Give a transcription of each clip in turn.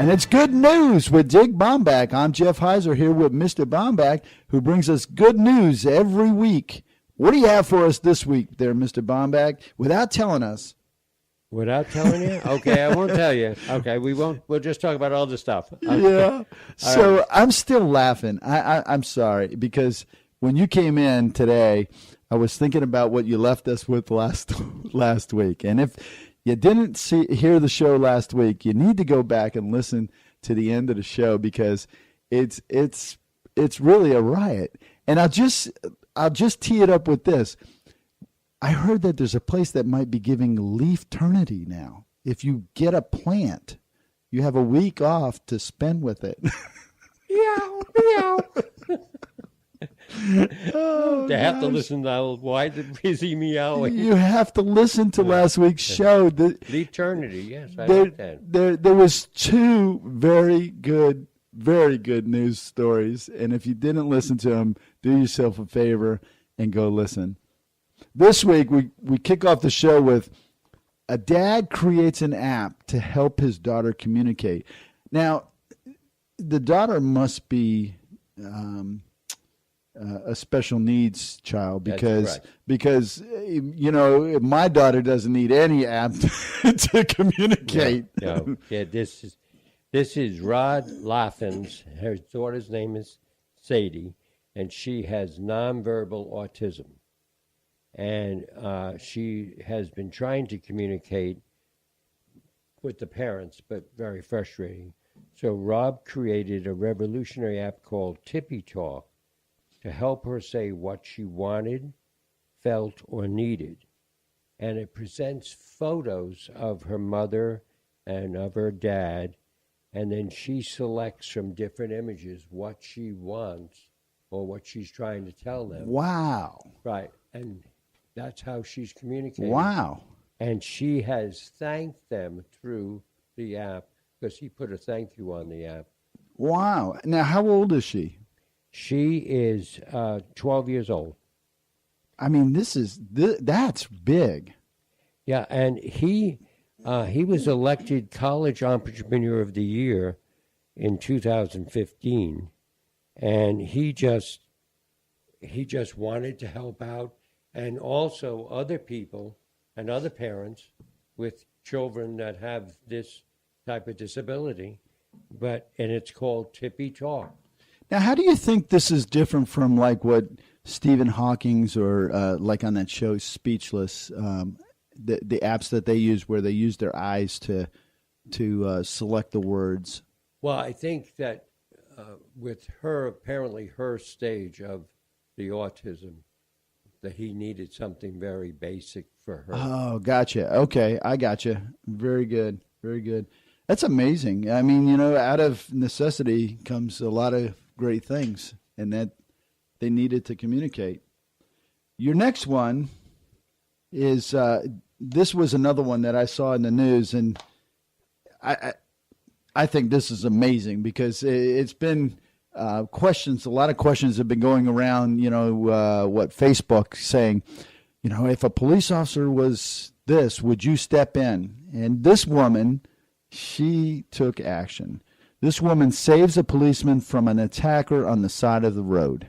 And it's good news with Dick Baumbach. I'm Jeff Heiser here with Mr. Baumbach, who brings us good news every week. What do you have for us this week there, Mr. Baumbach, without telling us? Without telling you? Okay, I won't tell you. Okay, we won't. We'll just talk about all the stuff. Yeah. So right. I'm still laughing. I'm sorry, because when you came in today, I was thinking about what you left us with last week. And if you didn't hear the show last week, you need to go back and listen to the end of the show, because it's really a riot. And I'll just tee it up with this. I heard that there's a place that might be giving leaf-ternity now. If you get a plant, you have a week off to spend with it. Meow, meow. They have to listen to why is he meowing? You have to listen to last week's show. The eternity, yes, I heard that. There was two very good news stories, and if you didn't listen to them, do yourself a favor and go listen. This week, we kick off the show with a dad creates an app to help his daughter communicate. Now, the daughter must be a special needs child, because you know, my daughter doesn't need any app to communicate. No. Yeah, this is Rod Latham's. Her daughter's name is Sadie, and she has nonverbal autism. And she has been trying to communicate with the parents, but very frustrating. So Rob created a revolutionary app called TippyToe to help her say what she wanted, felt, or needed. And it presents photos of her mother and of her dad, and then she selects from different images what she wants or what she's trying to tell them. Wow. Right. And that's how she's communicating. Wow. And she has thanked them through the app, because he put a thank you on the app. Wow. Now, how old is she? She is 12 years old. I mean, that's big. Yeah, and he was elected College Entrepreneur of the Year in 2015, and he just wanted to help out. And also other people and other parents with children that have this type of disability, and it's called TippyToe. Now, how do you think this is different from like what Stephen Hawking's or like on that show Speechless, the apps that they use where they use their eyes to select the words? Well, I think that with her, apparently her stage of the autism, that he needed something very basic for her. Oh, gotcha. Okay, I gotcha. Very good. Very good. That's amazing. I mean, you know, out of necessity comes a lot of great things, and that they needed to communicate. Your next one is, this was another one that I saw in the news, and I think this is amazing, because it's been... a lot of questions have been going around, you know, what Facebook saying, you know, if a police officer was this, would you step in? And this woman, she took action. This woman saves a policeman from an attacker on the side of the road.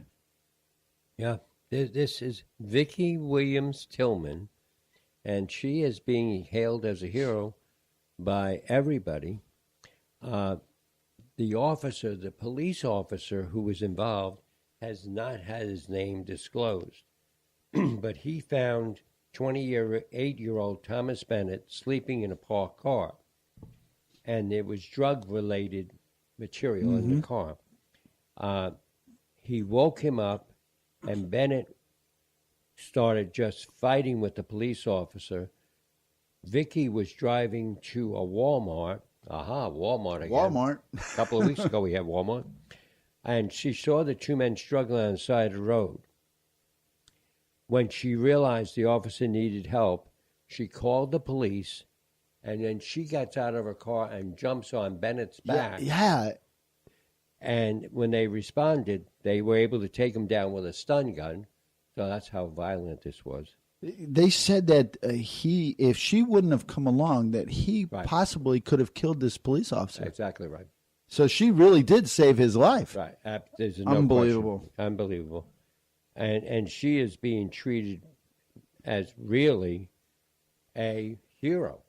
Yeah, this is Vicki Williams Tillman, and she is being hailed as a hero by everybody. The police officer who was involved has not had his name disclosed, but he found 28-year-old Thomas Bennett sleeping in a parked car, and there was drug-related material in the car. He woke him up, and Bennett started just fighting with the police officer. Vicki was driving to a Walmart. Walmart again. Walmart. A couple of weeks ago we had Walmart. And she saw the two men struggling on the side of the road. When she realized the officer needed help, she called the police, and then she gets out of her car and jumps on Bennett's back. Yeah. And when they responded, they were able to take him down with a stun gun. So that's how violent this was. They said that if she wouldn't have come along, that he possibly could have killed this police officer. Exactly right. So she really did save his life. Right. There's no Unbelievable. question. Unbelievable. And she is being treated as really a hero.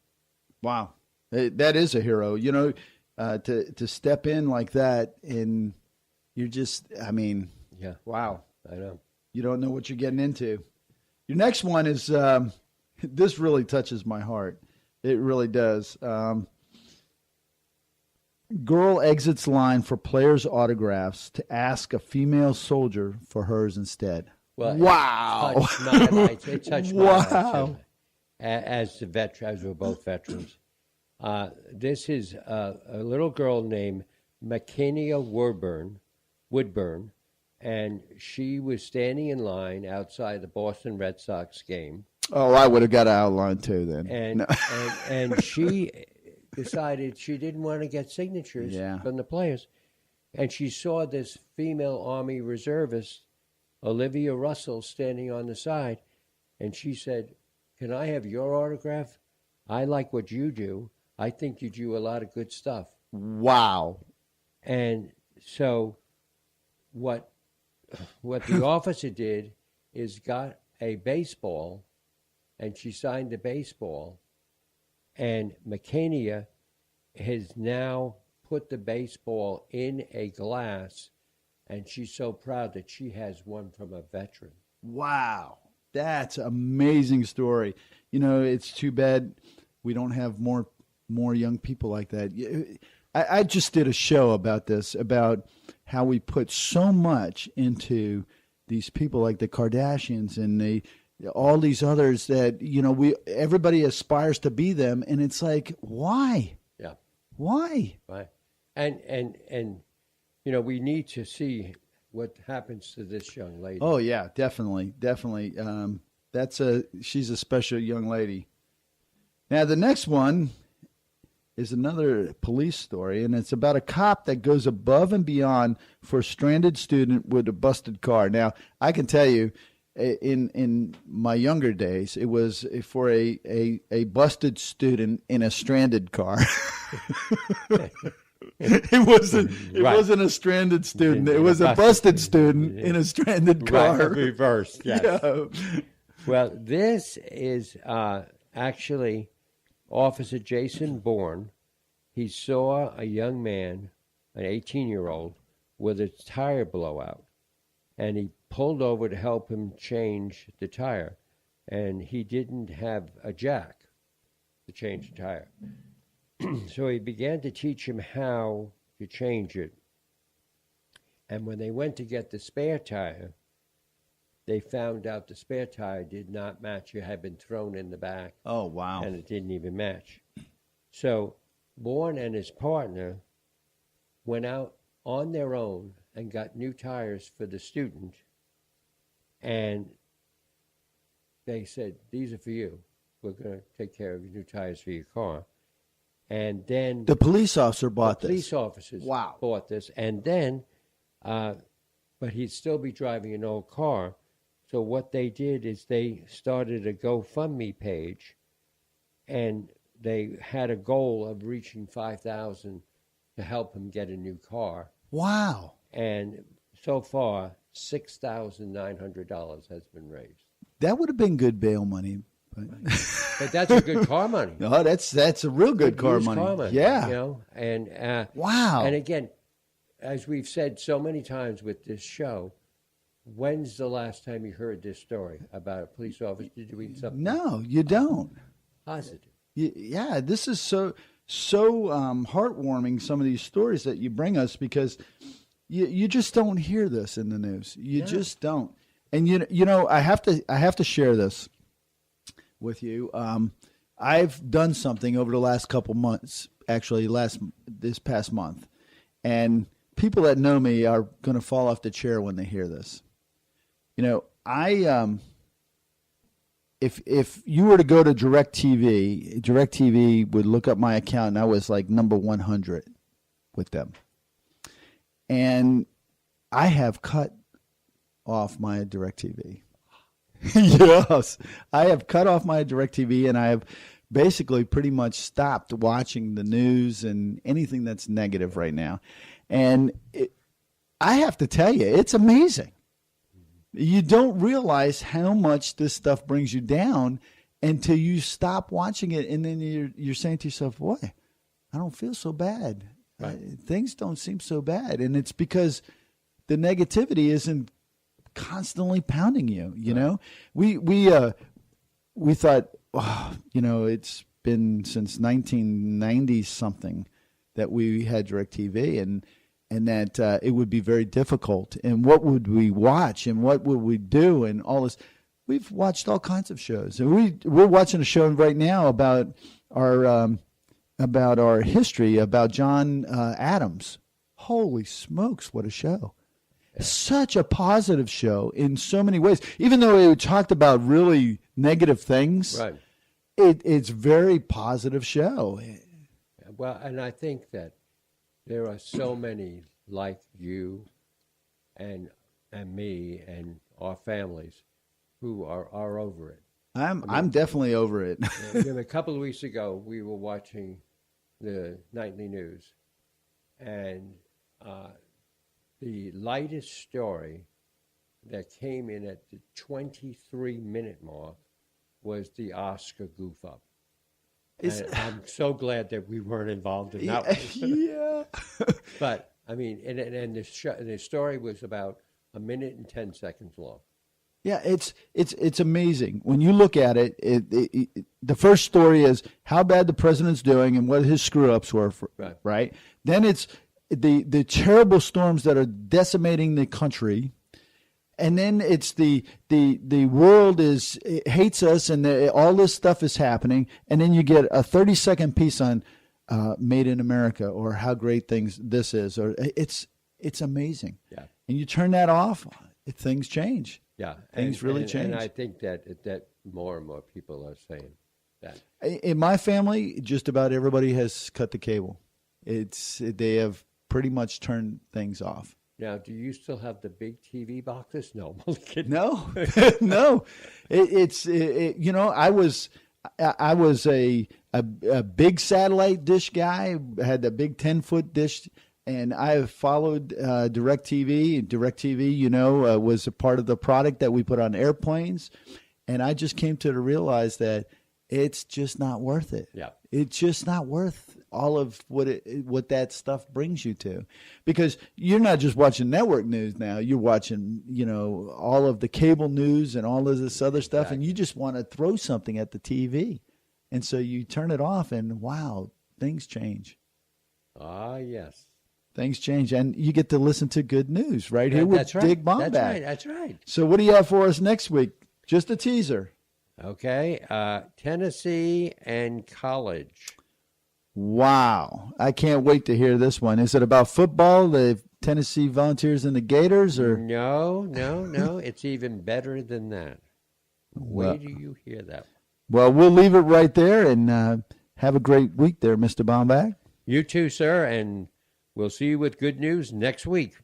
Wow. That is a hero. You know, to step in like that, and you're just, I mean, yeah. Wow. I know. You don't know what you're getting into. Your next one is, this really touches my heart. It really does. Girl exits line for players' autographs to ask a female soldier for hers instead. Well, wow. It touched my heart, too. As we're both veterans. This is a little girl named Makenia Woodburn, and she was standing in line outside the Boston Red Sox game. Oh, I would have got out of line too then. And she decided she didn't want to get signatures from the players. And she saw this female Army reservist, Olivia Russell, standing on the side. And she said, "Can I have your autograph? I like what you do. I think you do a lot of good stuff." Wow. And so what the officer did is got a baseball, and she signed the baseball, and Makenia has now put the baseball in a glass, and she's so proud that she has one from a veteran. Wow. That's an amazing story. You know, it's too bad we don't have more young people like that. I just did a show about this, about how we put so much into these people like the Kardashians and all these others that, you know, everybody aspires to be them, and it's like, why? Yeah. Why? Right. And you know, we need to see what happens to this young lady. Oh yeah, definitely. She's a special young lady. Now the next one is another police story, and it's about a cop that goes above and beyond for a stranded student with a busted car. Now, I can tell you, in my younger days, it was for a busted student in a stranded car. It wasn't a stranded student. It was a busted student in a stranded car. Right, reversed, yes. Yeah. Well, this is actually Officer Jason Bourne. He saw a young man, an 18-year-old, with a tire blowout, and he pulled over to help him change the tire, and he didn't have a jack to change the tire. So he began to teach him how to change it. And when they went to get the spare tire, they found out the spare tire did not match. It had been thrown in the back. Oh, wow. And it didn't even match. So Bourne and his partner went out on their own and got new tires for the student. And they said, "These are for you. We're going to take care of your new tires for your car." And then the police officer bought this. Police officers Wow. bought this. And then, but he'd still be driving an old car. So what they did is they started a GoFundMe page, and they had a goal of reaching $5,000 to help him get a new car. Wow. And so far, $6,900 has been raised. That would have been good bail money. But that's a good car money. No, that's a real good car money. Yeah. You know, and wow. And again, as we've said so many times with this show, when's the last time you heard this story about a police officer doing something? No, you don't. Positive. Yeah, this is so heartwarming, some of these stories that you bring us, because you just don't hear this in the news. You just don't. And you know, I have to share this with you. I've done something over the last couple months, actually this past month, and people that know me are going to fall off the chair when they hear this. You know, if you were to go to DirecTV would look up my account, and I was like number 100 with them. And I have cut off my DirecTV. Yes, I have cut off my DirecTV, and I have basically pretty much stopped watching the news and anything that's negative right now. And I have to tell you, it's amazing. You don't realize how much this stuff brings you down until you stop watching it, and then you're saying to yourself, "Boy, I don't feel so bad. Right. Things don't seem so bad," and it's because the negativity isn't constantly pounding you. You know, we thought, oh, it's been since 1990 something that we had DirecTV, and that it would be very difficult. And what would we watch, and what would we do, and all this. We've watched all kinds of shows, and we're watching a show right now about our history, about John Adams. Holy smokes, what a show! Yeah. Such a positive show in so many ways. Even though it talked about really negative things, right? It's very positive show. Well, and I think that there are so many like you and me and our families who are over it. I'm definitely over it. A couple of weeks ago, we were watching the nightly news, and the lightest story that came in at the 23-minute mark was the Oscar goof up. And I'm so glad that we weren't involved in that one. Yeah. But I mean, and the story was about 1 minute and 10 seconds long. Yeah, it's amazing when you look at it. The first story is how bad the president's doing and what his screw ups were. Right. Then it's the terrible storms that are decimating the country, and then it's the world hates us, and all this stuff is happening, and then you get a 30-second piece on Made in America, or how great this is, or it's amazing. Yeah. And you turn that off, things change. Yeah, things really change. And I think that more and more people are saying that. In my family, just about everybody has cut the cable. They have pretty much turned things off. Now, do you still have the big TV boxes? No, I'm kidding. No, no. I was a big satellite dish guy. Had the big 10-foot dish. And I followed DirecTV. DirecTV, was a part of the product that we put on airplanes. And I just came to realize that it's just not worth it. Yeah. It's just not worth all of what that stuff brings you to. Because you're not just watching network news now. You're watching, all of the cable news and all of this other stuff. Exactly. And you just want to throw something at the TV. And so you turn it off, and wow, things change. Ah, yes. Things change, and you get to listen to good news right here with Dick Baumbach. That's right. So what do you have for us next week? Just a teaser. Okay. Tennessee and college. Wow. I can't wait to hear this one. Is it about football, the Tennessee Volunteers and the Gators? Or No. It's even better than that. Wait till you hear that. Well, we'll leave it right there, and have a great week there, Mr. Baumbach. You too, sir, and we'll see you with good news next week.